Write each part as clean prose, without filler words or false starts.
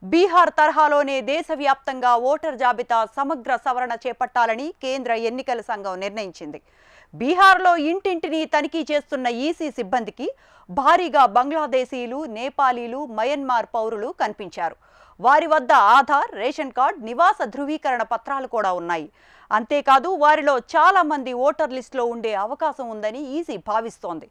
బీహార్ తరహాలోనే దేశవ్యాప్తంగా ఓటర్ జాబితా సమగ్ర సవరణ చేపట్టాలని కేంద్ర ఎన్నికల సంఘం నిర్ణయించింది. బీహార్లో ఇంటింటిని తనిఖీ చేస్తున్న ఈసీ సిబ్బందికి భారీగా బంగ్లాదేశీలు, నేపాలీలు, మయన్మార్ పౌరులు కనిపించారు. వారి వద్ద ఆధార్, రేషన్ కార్డ్, నివాస ధృవీకరణ పత్రాలు కూడా ఉన్నాయి. అంతేకాదు వారిలో చాలా మంది ఓటర్ లిస్టులో ఉండే అవకాశం ఉందని ఈసీ భావిస్తోంది.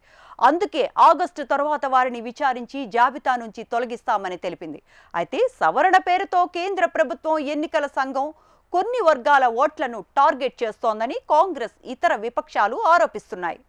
అందుకే ఆగస్టు తర్వాత వారిని విచారించి జాబితా నుంచి తొలగిస్తామని తెలిపింది. అయితే సవరణ పేరుతో కేంద్ర ప్రభుత్వం ఎన్నికల సంఘం కొన్ని వర్గాల ఓట్లను టార్గెట్ చేస్తోందని కాంగ్రెస్, ఇతర విపక్షాలు ఆరోపిస్తున్నాయి.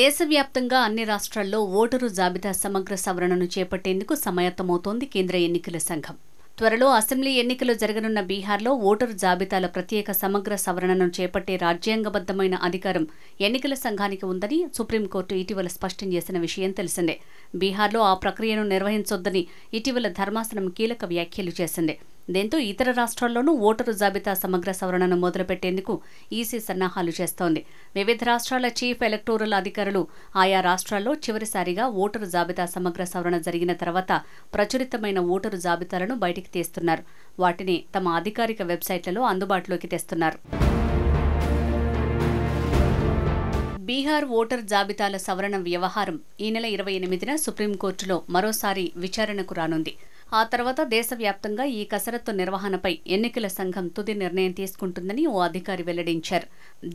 దేశవ్యాప్తంగా అన్ని రాష్ట్రాల్లో ఓటరు జాబితా సమగ్ర సవరణను చేపట్టేందుకు సమాయత్తమవుతోంది కేంద్ర ఎన్నికల సంఘం. త్వరలో అసెంబ్లీ ఎన్నికలు జరగనున్న బీహార్లో ఓటరు జాబితాల ప్రత్యేక సమగ్ర సవరణను చేపట్టే రాజ్యాంగబద్ధమైన అధికారం ఎన్నికల సంఘానికి ఉందని సుప్రీంకోర్టు ఇటీవల స్పష్టం చేసిన విషయం తెలిసిందే. బీహార్లో ఆ ప్రక్రియను నిర్వహించొద్దని ఇటీవల ధర్మాసనం కీలక వ్యాఖ్యలు చేసింది. దీంతో ఇతర రాష్ట్రాల్లోనూ ఓటరు జాబితా సమగ్ర సవరణను మొదలుపెట్టేందుకు ఈసీ సన్నాహాలు చేస్తోంది. వివిధ రాష్ట్రాల చీఫ్ ఎలక్టోరల్ అధికారులు ఆయా రాష్ట్రాల్లో చివరిసారిగా ఓటరు జాబితా సమగ్ర సవరణ జరిగిన తర్వాత ప్రచురితమైన ఓటరు జాబితాలను బయటికి తీస్తున్నారు. వాటిని తమ అధికారిక వెబ్సైట్లలో అందుబాటులోకి తెస్తున్నారు. బీహార్ ఓటర్ జాబితాల సవరణ వ్యవహారం ఈ నెల 28న సుప్రీంకోర్టులో మరోసారి విచారణకు రానుంది. ఆ తర్వాత దేశవ్యాప్తంగా ఈ కసరత్తు నిర్వహణపై ఎన్నికల సంఘం తుది నిర్ణయం తీసుకుంటుందని ఓ అధికారి వెల్లడించారు.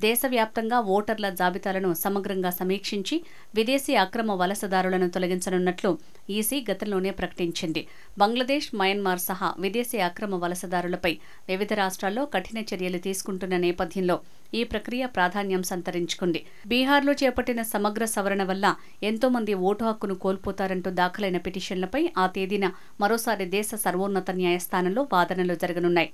దేశవ్యాప్తంగా ఓటర్ల జాబితాలను సమగ్రంగా సమీక్షించి విదేశీ అక్రమ వలసదారులను తొలగించనున్నట్లు ఈసీ గతంలోనే ప్రకటించింది. బంగ్లాదేశ్, మయన్మార్ సహా విదేశీ అక్రమ వలసదారులపై వివిధ రాష్ట్రాల్లో కఠిన చర్యలు తీసుకుంటున్న నేపథ్యంలో ఈ ప్రక్రియ ప్రాధాన్యం సంతరించుకుంది. బీహార్లో చేపట్టిన సమగ్ర సవరణ వల్ల ఎంతో మంది ఓటు హక్కును కోల్పోతారంటూ దాఖలైన పిటిషన్లపై ఆ తేదీన మరోసారి దేశ సర్వోన్నత న్యాయస్థానంలో వాదనలు జరగనున్నాయి.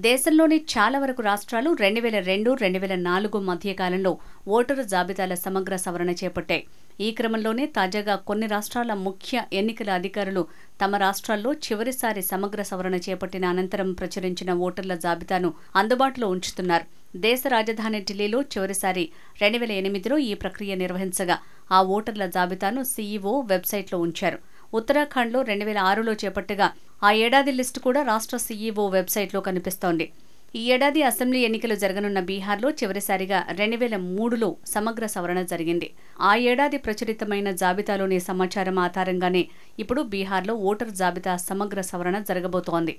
దేశంలోని చాలా వరకు రాష్ట్రాలు 2002-2004 మధ్యకాలంలో ఓటరు జాబితాల సమగ్ర సవరణ చేపట్టాయి. ఈ క్రమంలోనే తాజాగా కొన్ని రాష్ట్రాల ముఖ్య ఎన్నికల అధికారులు తమ రాష్ట్రాల్లో చివరిసారి సమగ్ర సవరణ చేపట్టిన అనంతరం ప్రచురించిన ఓటర్ల జాబితాను అందుబాటులో ఉంచుతున్నారు. దేశ రాజధాని ఢిల్లీలో చివరిసారి 2008లో ఈ ప్రక్రియ నిర్వహించగా ఆ ఓటర్ల జాబితాను సీఈఓ వెబ్సైట్లో ఉంచారు. ఉత్తరాఖండ్లో 2006లో చేపట్టగా ఆ ఏడాది లిస్టు కూడా రాష్ట్ర సీఈఓ వెబ్సైట్లో కనిపిస్తోంది. ఈ ఏడాది అసెంబ్లీ ఎన్నికలు జరగనున్న బీహార్లో చివరిసారిగా 2003లో సమగ్ర సవరణ జరిగింది. ఆ ఏడాది ప్రచురితమైన జాబితాలోని సమాచారం ఆధారంగానే ఇప్పుడు బీహార్లో ఓటర్ జాబితా సమగ్ర సవరణ జరగబోతోంది.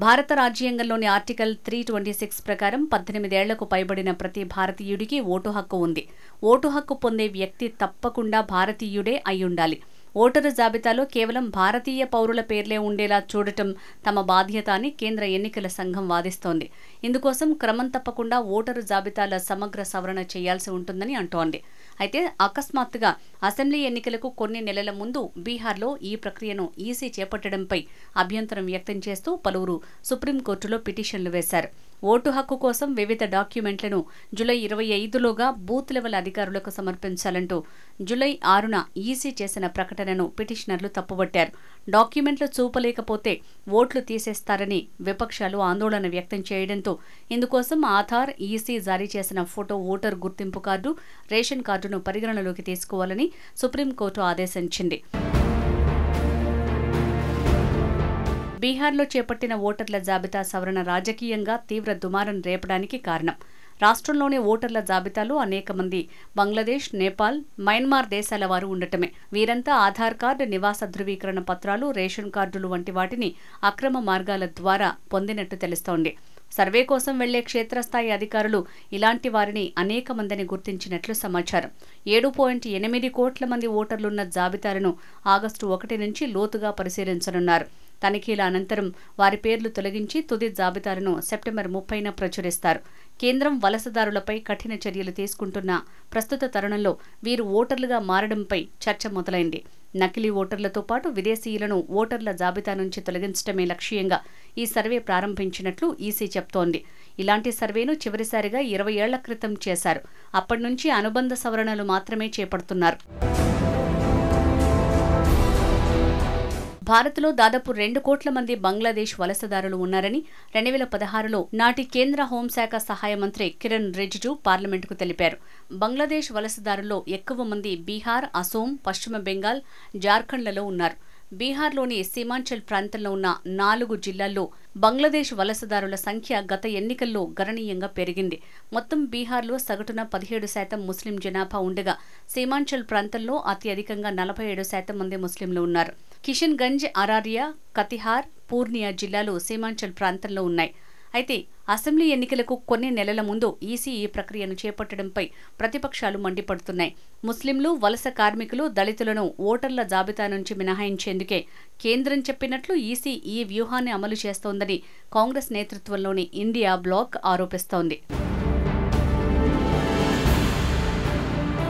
భారత రాజ్యాంగంలోని ఆర్టికల్ 326 ప్రకారం 18 ఏళ్లకు పైబడిన ప్రతి భారతీయుడికి ఓటు హక్కు ఉంది. ఓటు హక్కు పొందే వ్యక్తి తప్పకుండా భారతీయుడే అయ్యుండాలి. ఓటరు జాబితాలో కేవలం భారతీయ పౌరుల పేర్లే ఉండేలా చూడటం తమ బాధ్యత అని కేంద్ర ఎన్నికల సంఘం వాదిస్తోంది. ఇందుకోసం క్రమం తప్పకుండా ఓటరు జాబితాల సమగ్ర సవరణ చేయాల్సి ఉంటుందని అంటోంది. అయితే అకస్మాత్తుగా అసెంబ్లీ ఎన్నికలకు కొన్ని నెలల ముందు బీహార్లో ఈ ప్రక్రియను ఈసీ చేపట్టడంపై అభ్యంతరం వ్యక్తం చేస్తూ పలువురు సుప్రీంకోర్టులో పిటిషన్లు వేశారు. ఓటు హక్కు కోసం వివిధ డాక్యుమెంట్లను జూలై 25లోగా బూత్ లెవెల్ అధికారులకు సమర్పించాలంటూ జూలై 6న ఈసీ చేసిన ప్రకటనను పిటిషనర్లు తప్పుబట్టారు. డాక్యుమెంట్లు చూపలేకపోతే ఓట్లు తీసేస్తారని విపక్షాలు ఆందోళన వ్యక్తం చేయడంతో ఇందుకోసం ఆధార్, ఈసీ జారీ చేసిన ఫోటో ఓటర్ గుర్తింపు కార్డు, రేషన్ కార్డును పరిగణనలోకి తీసుకోవాలని సుప్రీంకోర్టు ఆదేశించింది. బీహార్లో చేపట్టిన ఓటర్ల జాబితా సవరణ రాజకీయంగా తీవ్ర దుమారం రేపడానికి కారణం. రాష్ట్రంలోని ఓటర్ల జాబితాలో అనేక మంది బంగ్లాదేశ్, నేపాల్, మయన్మార్ దేశాల వారు ఉండటమే. వీరంతా ఆధార్ కార్డు, నివాస ధృవీకరణ పత్రాలు, రేషన్ కార్డులు వంటి వాటిని అక్రమ మార్గాల ద్వారా పొందినట్టు తెలుస్తోంది. సర్వే కోసం వెళ్లే క్షేత్రస్థాయి అధికారులు ఇలాంటి వారిని అనేక మందిని గుర్తించినట్లు సమాచారం. 7.8 కోట్ల మంది ఓటర్లున్న జాబితాలను ఆగస్టు 1 నుంచి లోతుగా పరిశీలించనున్నారు. తనిఖీల అనంతరం వారి పేర్లు తొలగించి తుది జాబితాలను సెప్టెంబర్ 30న ప్రచురిస్తారు. కేంద్రం వలసదారులపై కఠిన చర్యలు తీసుకుంటున్న ప్రస్తుత తరుణంలో వీరు ఓటర్లుగా మారడంపై చర్చ మొదలైంది. నకిలీ ఓటర్లతో పాటు విదేశీయులను ఓటర్ల జాబితా నుంచి తొలగించడమే లక్ష్యంగా ఈ సర్వే ప్రారంభించినట్లు ఈసీ చెప్తోంది. ఇలాంటి సర్వేను చివరిసారిగా 20 ఏళ్ల క్రితం చేశారు. అప్పటి నుంచి అనుబంధ సవరణలు మాత్రమే చేపడుతున్నారు. భారత్లో దాదాపు 2 కోట్ల మంది బంగ్లాదేశ్ వలసదారులు ఉన్నారని 2016లో నాటి కేంద్ర హోంశాఖ సహాయ మంత్రి కిరణ్ రిజిజు పార్లమెంటుకు తెలిపారు. బంగ్లాదేశ్ వలసదారుల్లో ఎక్కువ మంది బీహార్, అసోం, పశ్చిమ బెంగాల్, జార్ఖండ్లలో ఉన్నారు. బీహార్లోని సీమాంచల్ ప్రాంతంలో ఉన్న 4 జిల్లాల్లో బంగ్లాదేశ్ వలసదారుల సంఖ్య గత ఎన్నికల్లో గణనీయంగా పెరిగింది. మొత్తం బీహార్లో సగటున 17% ముస్లిం జనాభా ఉండగా సీమాంచల్ ప్రాంతంలో అత్యధికంగా 47% మంది ముస్లింలు ఉన్నారు. కిషన్గంజ్, అరారియా, కతిహార్, పూర్నియా జిల్లాలు సీమాంచల్ ప్రాంతంలో ఉన్నాయి. అయితే అసెంబ్లీ ఎన్నికలకు కొన్ని నెలల ముందు ఈసీ ఈ ప్రక్రియను చేపట్టడంపై ప్రతిపక్షాలు మండిపడుతున్నాయి. ముస్లింలు, వలస కార్మికులు, దళితులను ఓటర్ల జాబితా నుంచి మినహాయించేందుకే కేంద్రం చెప్పినట్లు ఈసీ ఈ వ్యూహాన్ని అమలు చేస్తోందని కాంగ్రెస్ నేతృత్వంలోని ఇండియా బ్లాక్ ఆరోపిస్తోంది.